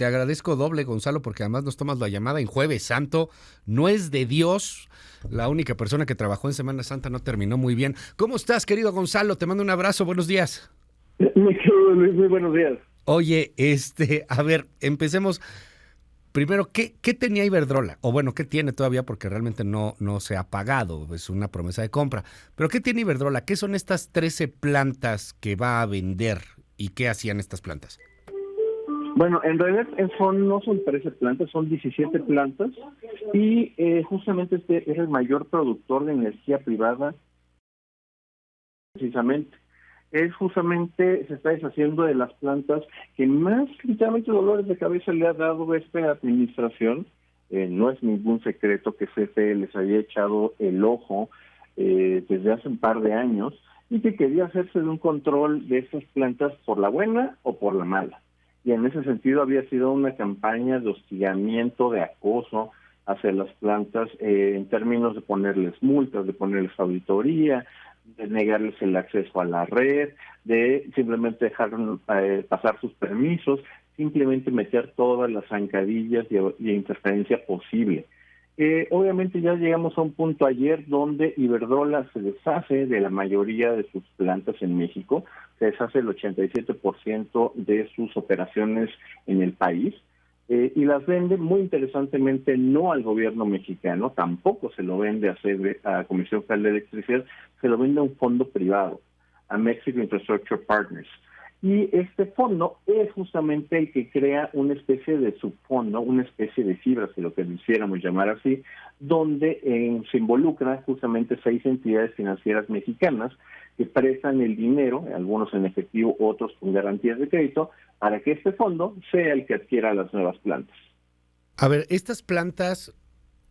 te agradezco doble, Gonzalo, porque además nos tomas la llamada en Jueves Santo. No es de Dios. La única persona que trabajó en Semana Santa no terminó muy bien. ¿Cómo estás, querido Gonzalo? Te mando un abrazo. Buenos días. Mi querido Luis, muy buenos días. Oye, a ver, empecemos. Primero, ¿qué tenía Iberdrola? O bueno, ¿qué tiene todavía? Porque realmente no se ha pagado, es una promesa de compra. Pero ¿qué tiene Iberdrola? ¿Qué son estas 13 plantas que va a vender y qué hacían estas plantas? Bueno, en realidad no son 13 plantas, son 17 plantas y justamente este es el mayor productor de energía privada precisamente. Se está deshaciendo de las plantas que más literalmente dolores de cabeza le ha dado esta administración. No es ningún secreto que CFE les había echado el ojo desde hace un par de años y que quería hacerse de un control de estas plantas por la buena o por la mala. Y en ese sentido había sido una campaña de hostigamiento, de acoso hacia las plantas en términos de ponerles multas, de ponerles auditoría, de negarles el acceso a la red, de simplemente dejar pasar sus permisos, simplemente meter todas las zancadillas y interferencia posible. Obviamente ya llegamos a un punto ayer donde Iberdrola se deshace de la mayoría de sus plantas en México, se deshace el 87% de sus operaciones en el país, y las vende muy interesantemente no al gobierno mexicano, tampoco se lo vende a Comisión Federal de Electricidad, se lo vende a un fondo privado, a Mexico Infrastructure Partners. Y este fondo es justamente el que crea una especie de subfondo, una especie de fibra, si lo quisiéramos llamar así, donde se involucran justamente 6 entidades financieras mexicanas que prestan el dinero, algunos en efectivo, otros con garantías de crédito, para que este fondo sea el que adquiera las nuevas plantas. A ver, estas plantas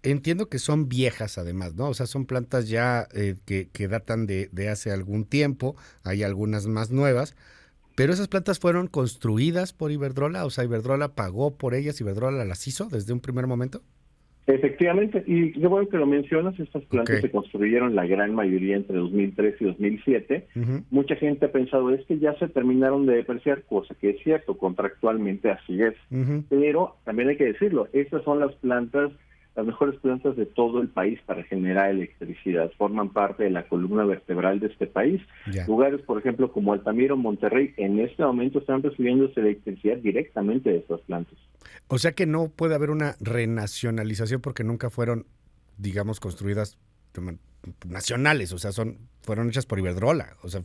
entiendo que son viejas además, ¿no? O sea, son plantas ya que datan de hace algún tiempo, hay algunas más nuevas. Pero esas plantas fueron construidas por Iberdrola, o sea, Iberdrola pagó por ellas, Iberdrola las hizo desde un primer momento. Efectivamente, y qué bueno que lo mencionas, estas plantas se construyeron la gran mayoría entre 2003 y 2007. Mucha gente ha pensado, es que ya se terminaron de depreciar, cosa que es cierto, contractualmente así es. Pero también hay que decirlo, estas son las mejores plantas de todo el país para generar electricidad. Forman parte de la columna vertebral de este país. Lugares, por ejemplo, como Altamira, Monterrey, en este momento están recibiendo esa electricidad directamente de estas plantas. O sea que no puede haber una renacionalización porque nunca fueron, digamos, construidas nacionales, o sea, fueron hechas por Iberdrola, o sea,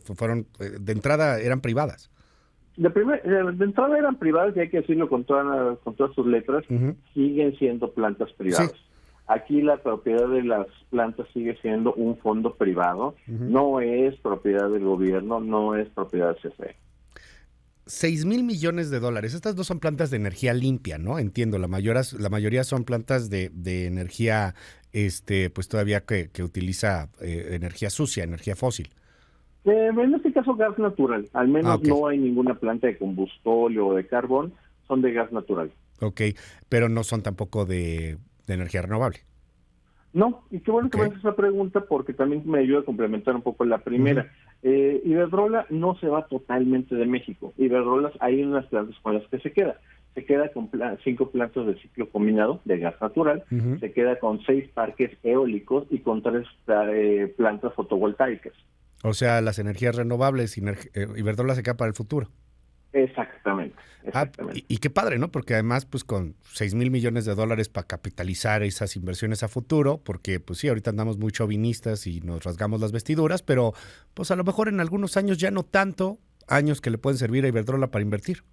de entrada eran privadas. De entrada eran privadas y hay que decirlo con todas sus letras, siguen siendo plantas privadas. Sí. Aquí la propiedad de las plantas sigue siendo un fondo privado, no es propiedad del gobierno, no es propiedad de CFE. 6,000 millones de dólares. Estas dos son plantas de energía limpia, ¿no? Entiendo, la mayoría son plantas de energía, pues todavía que utiliza energía sucia, energía fósil. En este caso gas natural, al menos no hay ninguna planta de combustóleo o de carbón, son de gas natural. Ok, pero no son tampoco de energía renovable. No, y qué bueno que me haces esa pregunta porque también me ayuda a complementar un poco la primera. Iberdrola no se va totalmente de México. Iberdrola hay unas plantas con las que se queda con 5 plantas de ciclo combinado de gas natural, se queda con 6 parques eólicos y con 3 plantas fotovoltaicas. O sea, las energías renovables, Iberdrola se queda para el futuro. Exactamente. Y qué padre, ¿no? Porque además, pues con 6,000 millones de dólares para capitalizar esas inversiones a futuro, porque pues sí, ahorita andamos muy chauvinistas y nos rasgamos las vestiduras, pero pues a lo mejor en algunos años ya no tanto, años que le pueden servir a Iberdrola para invertir.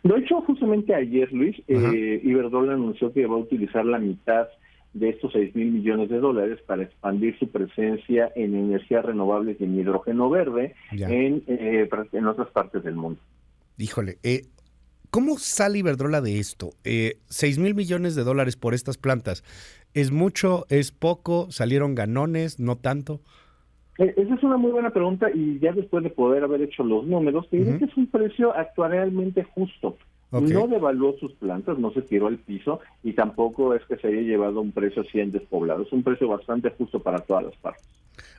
De hecho, justamente ayer, Luis, Iberdrola anunció que va a utilizar la mitad de estos 6,000 millones de dólares para expandir su presencia en energías renovables y en hidrógeno verde en otras partes del mundo. Híjole, ¿cómo sale Iberdrola de esto? 6,000 millones de dólares por estas plantas. ¿Es mucho? ¿Es poco? ¿Salieron ganones? ¿No tanto? Esa es una muy buena pregunta y ya después de poder haber hecho los números, te diré que es un precio actuarialmente justo. No devaluó sus plantas, no se tiró al piso y tampoco es que se haya llevado un precio así en despoblado. Es un precio bastante justo para todas las partes.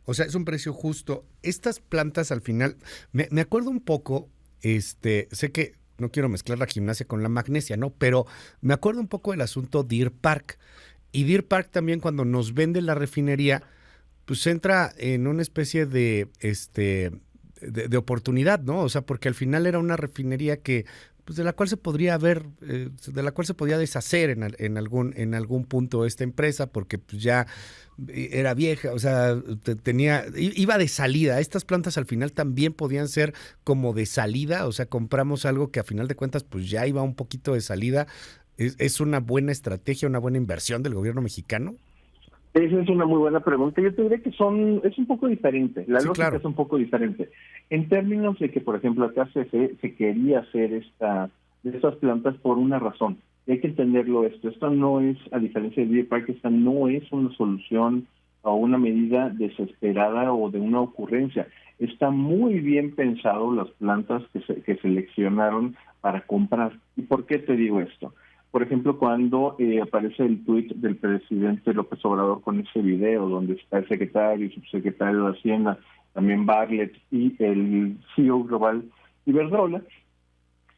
O sea, es un precio justo. Estas plantas al final, me acuerdo un poco, sé que no quiero mezclar la gimnasia con la magnesia, ¿no? Pero me acuerdo un poco del asunto Deer Park. Y Deer Park también cuando nos vende la refinería, pues entra en una especie de oportunidad, ¿no? O sea, porque al final era una refinería que, pues de la cual se podría haber, de la cual se podía deshacer en algún punto esta empresa, porque pues ya era vieja, o sea, iba de salida. Estas plantas al final también podían ser como de salida, o sea, compramos algo que a final de cuentas pues ya iba un poquito de salida. ¿Es una buena estrategia, una buena inversión del gobierno mexicano? Esa es una muy buena pregunta. Yo te diré que es un poco diferente, la Sí, lógica claro. es un poco diferente. En términos de que, por ejemplo, acá se quería hacer de estas plantas por una razón. Y hay que entenderlo esto no es, a diferencia del Deer Park, esta no es una solución o una medida desesperada o de una ocurrencia. Está muy bien pensado las plantas que seleccionaron para comprar. ¿Y por qué te digo esto? Por ejemplo, cuando aparece el tuit del presidente López Obrador con ese video donde está el secretario y subsecretario de Hacienda, también Bartlett y el CEO global Iberdrola,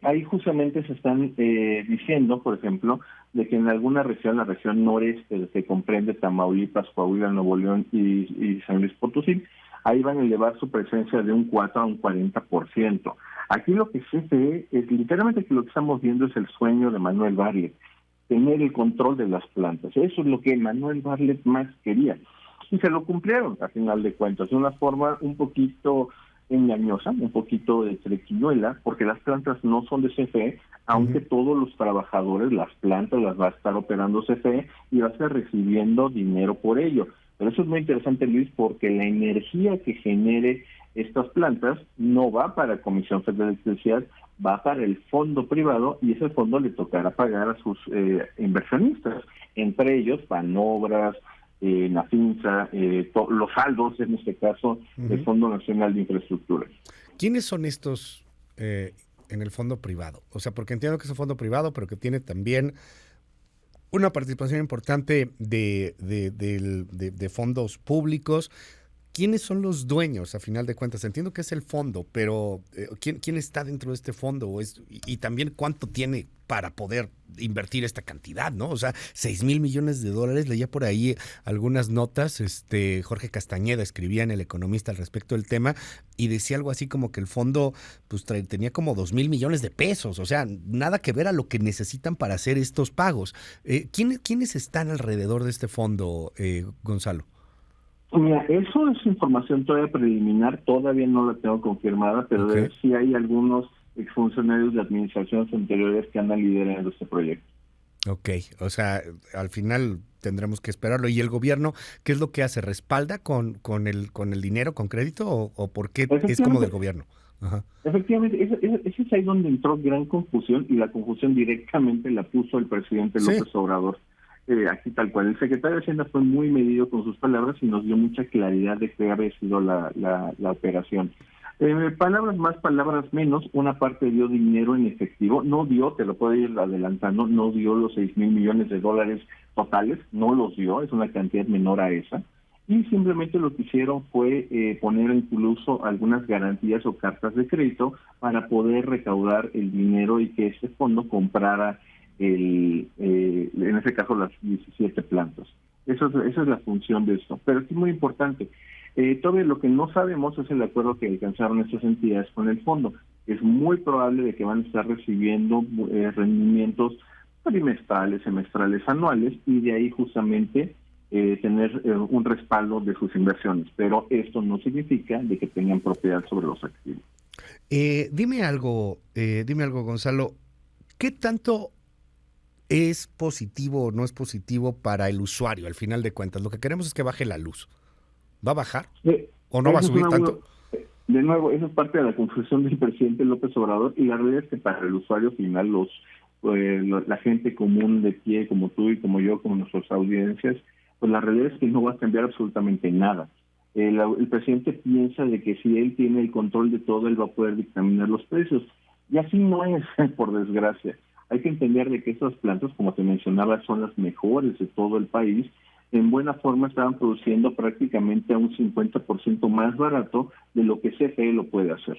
ahí justamente se están diciendo, por ejemplo, de que en alguna región, la región noreste, que comprende Tamaulipas, Coahuila, Nuevo León y San Luis Potosí, ahí van a elevar su presencia de un 4 a un 40%. Aquí lo que se ve es literalmente que lo que estamos viendo es el sueño de Manuel Bartlett, tener el control de las plantas. Eso es lo que Manuel Bartlett más quería. Y se lo cumplieron, a final de cuentas, de una forma un poquito engañosa, un poquito de trequiñuela, porque las plantas no son de CFE, aunque todos los trabajadores, las plantas las va a estar operando CFE y va a estar recibiendo dinero por ello. Pero eso es muy interesante, Luis, porque la energía que genere estas plantas no va para Comisión Federal de Electricidad, va para el fondo privado y ese fondo le tocará pagar a sus inversionistas, entre ellos Banobras, Nafinsa, los saldos, en este caso, del Fondo Nacional de Infraestructura. ¿Quiénes son estos en el fondo privado? O sea, porque entiendo que es un fondo privado, pero que tiene también una participación importante de fondos públicos. ¿Quiénes son los dueños, a final de cuentas? Entiendo que es el fondo, pero ¿quién está dentro de este fondo? Y también cuánto tiene para poder invertir esta cantidad, ¿no? O sea, 6,000 millones de dólares. Leía por ahí algunas notas. Jorge Castañeda escribía en El Economista al respecto del tema y decía algo así como que el fondo pues tenía como 2,000 millones de pesos. O sea, nada que ver a lo que necesitan para hacer estos pagos. ¿Quiénes están alrededor de este fondo, Gonzalo? Mira, eso es información todavía preliminar, todavía no la tengo confirmada, pero Okay. Sí hay algunos exfuncionarios de administraciones anteriores que andan liderando este proyecto. Ok, o sea, al final tendremos que esperarlo. ¿Y el gobierno qué es lo que hace? ¿Respalda con el dinero, con crédito o por qué es como del Efectivamente, gobierno? Ajá. efectivamente, ese es ahí donde entró gran confusión y la confusión directamente la puso el presidente Sí. López Obrador. Aquí tal cual. El secretario de Hacienda fue muy medido con sus palabras y nos dio mucha claridad de qué había sido la operación. Palabras más, palabras menos, una parte dio dinero en efectivo, no dio, te lo puedo ir adelantando, no dio los 6,000 millones de dólares totales, no los dio, es una cantidad menor a esa, y simplemente lo que hicieron fue poner incluso algunas garantías o cartas de crédito para poder recaudar el dinero y que este fondo comprara en este caso las 17 plantas. Esa es la función de esto. Pero es muy importante. Todavía lo que no sabemos es el acuerdo que alcanzaron estas entidades con el fondo. Es muy probable de que van a estar recibiendo rendimientos trimestrales, semestrales, anuales, y de ahí justamente tener un respaldo de sus inversiones. Pero esto no significa de que tengan propiedad sobre los activos. Dime algo, Gonzalo. ¿Qué tanto es positivo o no es positivo para el usuario, al final de cuentas? Lo que queremos es que baje la luz. ¿Va a bajar? ¿O no va a Esa es subir tanto? de nuevo, esa es parte de la confusión del presidente López Obrador y la realidad es que para el usuario final, la gente común de pie, como tú y como yo, como nuestras audiencias, pues la realidad es que no va a cambiar absolutamente nada. El presidente piensa de que si él tiene el control de todo, él va a poder dictaminar los precios. Y así no es, por desgracia. Hay que entender de que estas plantas, como te mencionaba, son las mejores de todo el país. En buena forma estaban produciendo prácticamente a un 50% más barato de lo que CFE lo puede hacer.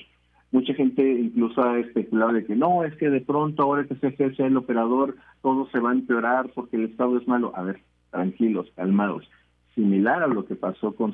Mucha gente incluso ha especulado de que no, es que de pronto ahora que CFE sea el operador, todo se va a empeorar porque el estado es malo. A ver, tranquilos, calmados. Similar a lo que pasó con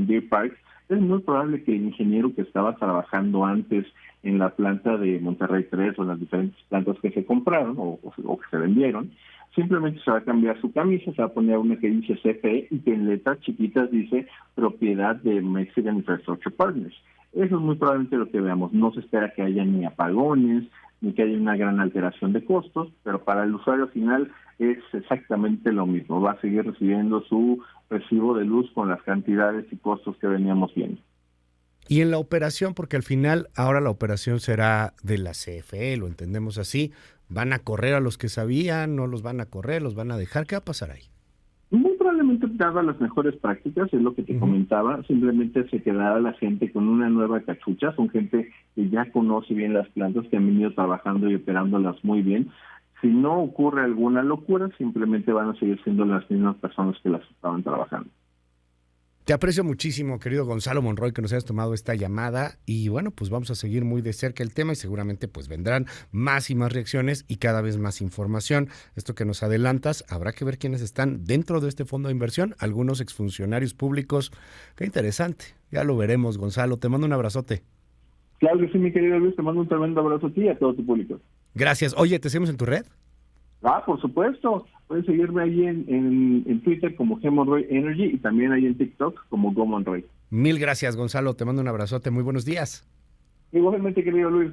Deer Park, es muy probable que el ingeniero que estaba trabajando antes en la planta de Monterrey 3 o en las diferentes plantas que se compraron o que se vendieron, simplemente se va a cambiar su camisa, se va a poner una que dice CFE y que en letras chiquitas dice propiedad de Mexican Infrastructure Partners. Eso es muy probablemente lo que veamos. No se espera que haya ni apagones, ni que haya una gran alteración de costos, pero para el usuario final es exactamente lo mismo. Va a seguir recibiendo su recibo de luz con las cantidades y costos que veníamos viendo. Y en la operación, porque al final ahora la operación será de la CFE, lo entendemos así, ¿van a correr a los que sabían? ¿No los van a correr? ¿Los van a dejar? ¿Qué va a pasar ahí? Muy probablemente, dadas las mejores prácticas, es lo que te comentaba, simplemente se quedará la gente con una nueva cachucha, son gente que ya conoce bien las plantas, que han venido trabajando y operándolas muy bien. Si no ocurre alguna locura, simplemente van a seguir siendo las mismas personas que las estaban trabajando. Te aprecio muchísimo, querido Gonzalo Monroy, que nos hayas tomado esta llamada y bueno, pues vamos a seguir muy de cerca el tema y seguramente pues vendrán más y más reacciones y cada vez más información. Esto que nos adelantas, habrá que ver quiénes están dentro de este fondo de inversión, algunos exfuncionarios públicos. Qué interesante, ya lo veremos, Gonzalo. Te mando un abrazote. Claro que sí, mi querido Luis, te mando un tremendo abrazo a ti y a todo tu público. Gracias. Oye, ¿te seguimos en tu red? Por supuesto. Pueden seguirme ahí en Twitter como G-Monroy Energy y también ahí en TikTok como GoMonroy. Mil gracias, Gonzalo. Te mando un abrazote. Muy buenos días. Igualmente, querido Luis.